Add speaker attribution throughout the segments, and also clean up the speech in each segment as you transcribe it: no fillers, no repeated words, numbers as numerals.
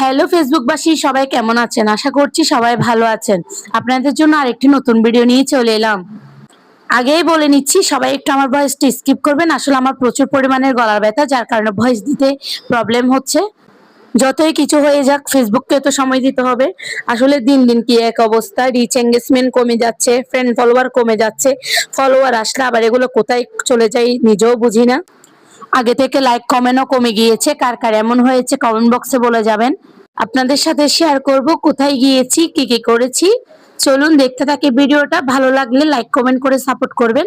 Speaker 1: Hello ফেসবুকবাসী, সবাই কেমন আছেন? আশা করছি সবাই ভালো আছেন। আপনাদের জন্য আরেকটি নতুন ভিডিও নিয়ে চলে এলাম। আগেই বলে নিচ্ছি, সবাই একটু আমার ভয়েসটা স্কিপ করবেন। আসলে আমার প্রচুর পরিমাণের গলার ব্যথা, যার কারণে ভয়েস দিতে প্রবলেম হচ্ছে। যতই কিছু হয়ে যাক, ফেসবুককে তো সময় দিতে হবে। আসলে দিন দিন কি এক অবস্থা, রিচ এঙ্গেজমেন্ট কমে যাচ্ছে, ফ্রেন্ড ফলোয়ার কমে যাচ্ছে। ফলোয়ার আসলে আবার এগুলো কোথায় চলে যায় নিজেও বুঝি না। আগে থেকে লাইক কমেন্টও কমে গিয়েছে। কার কার এমন হয়েছে কমেন্ট বক্সে বলে যাবেন। আপনাদের সাথে শেয়ার করব কোথায় গিয়েছি, কি কি করেছি। চলুন দেখতে থাকি ভিডিওটা। ভালো লাগলে লাইক কমেন্ট করে সাপোর্ট করবেন।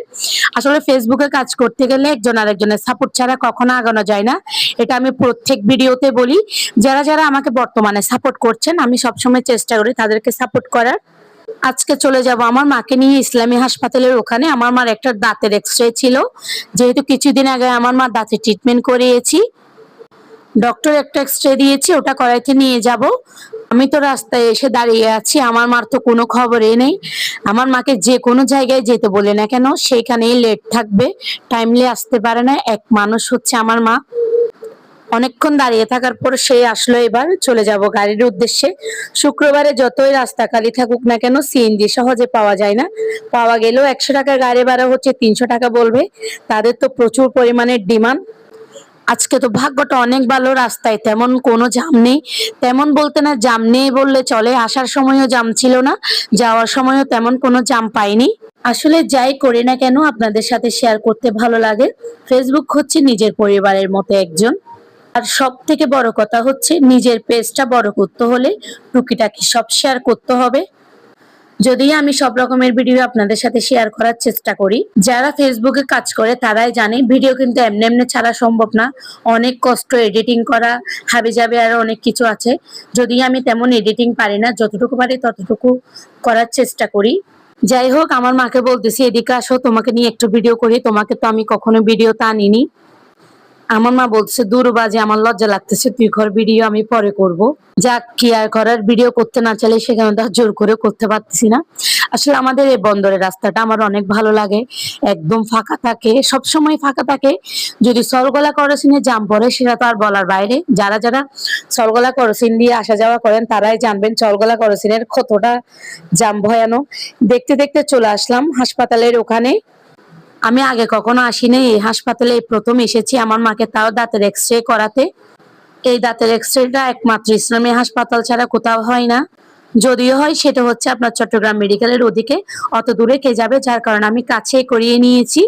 Speaker 1: আসলে ফেসবুকে কাজ করতে গেলে একজন আরেকজনের সাপোর্ট ছাড়া কখনো আগানো যায় না। এটা আমি প্রত্যেক ভিডিওতে বলি। যারা যারা আমাকে বর্তমানে সাপোর্ট করছেন, আমি সবসময় চেষ্টা করি তাদেরকে সাপোর্ট করার। আজকে চলে যাব আমার মাকে নিয়ে ইসলামী হাসপাতালের ওখানে। আমার মার একটা দাঁতের এক্সরে ছিল, যেহেতু কিছুদিন আগে আমার মা দাঁতের ট্রিটমেন্ট করিয়েছি। ডক্টর একটা এক্সরে দিয়েছি, ওটা করাইতে নিয়ে যাব। আমি তো রাস্তায় এসে দাঁড়িয়ে আছি, আমার মার তো কোনো খবরই নেই। আমার মাকে যে কোনো জায়গায় যেতে বলে না কেন, সেইখানেই লেট থাকবে, টাইমলি আসতে পারে না। এক মানুষ হচ্ছে আমার মা। অনেকক্ষণ দাঁড়িয়ে থাকার পর সে আসলো। এবার চলে যাব গাড়ির উদ্দেশ্যে। শুক্রবারে যতই রাস্তা খালি থাকুক না কেন, সিএনজি সহজে পাওয়া যায় না। পাওয়া গেলেও 100 টাকা গাড়ি ভাড়া হচ্ছে, 300 টাকা বলবে। তাদের তো প্রচুর পরিমাণের ডিমান্ড। আজকে তো ভাগ্যটা অনেক ভালো, রাস্তায় তেমন কোনো জাম নেই। তেমন বলতে না, জাম নেই বললে চলে। আসার সময়ও জাম ছিল না, যাওয়ার সময়ও তেমন কোনো জাম পাইনি। আসলে যাই করি না কেন, আপনাদের সাথে শেয়ার করতে ভালো লাগে। ফেসবুক হচ্ছে নিজের পরিবারের মতো একজন। আর সব থেকে বড় কথা হচ্ছে, নিজের পেজটা বড় করতে হলে টুকিটাকি সব শেয়ার করতে হবে। যদি আমি সব রকমের ভিডিও আপনাদের সাথে শেয়ার করার চেষ্টা করি। যারা ফেসবুকে কাজ করে তারাই জানে, ভিডিও কিন্তু এমনি এমনি ছাড়া সম্ভব না। অনেক কষ্ট এডিটিং করা, হাবি জাবি আরো অনেক কিছু আছে। যদি আমি তেমন এডিটিং পারি না, যতটুকু পারি ততটুকু করার চেষ্টা করি। যাই হোক, আমার মাকে বলতেছি এদিকে আসো, তোমাকে নিয়ে একটু ভিডিও করি। তোমাকে তো আমি কখনো ভিডিওতে আনিনি। আমার মা বলছে, দূর বাজে, আমার লজ্জা লাগতেছে, তুই কর ভিডিও, আমি পরে করব। যাক, কি আর করার, ভিডিও করতে না চাইলে সেখানে তো জোর করে করতে পারতেছি না। আসলে আমাদের এই বন্দরের রাস্তাটা আমার অনেক ভালো লাগে। একদম ফাঁকা থাকে, সব সময় ফাঁকা থাকে। যদি সলগলা করসিনে জাম পড়ে, সেটা তো আর বলার বাইরে। যারা যারা সলগলা করসিন দিয়ে আসা যাওয়া করেন তারাই জানবেন সলগলা করসিনের কতটা জাম ভয়ানক। দেখতে দেখতে চলে আসলাম হাসপাতালের ওখানে। আমি আগে কখনো আসিনি এই হাসপাতালে, এই প্রথম এসেছি আমার মাকে, তাও দাঁতের এক্সরে করাতে। এই দাঁতের এক্সরেটা একমাত্র ইসলামী হাসপাতাল ছাড়া কোথাও হয় না। যদিও হয়, সেটা হচ্ছে আপনার চট্টগ্রাম মেডিকেলের ওদিকে। অত দূরে কে যাবে, যার কারণে আমি কাছে করিয়ে নিয়েছি।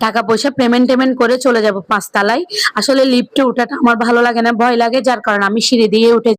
Speaker 1: টাকা পয়সা পেমেন্ট টেমেন্ট করে চলে যাব 5 তলায়। আসলে লিফটে ওঠাটা আমার ভালো লাগে না, ভয় লাগে, যার কারণে আমি সিঁড়ি দিয়ে উঠে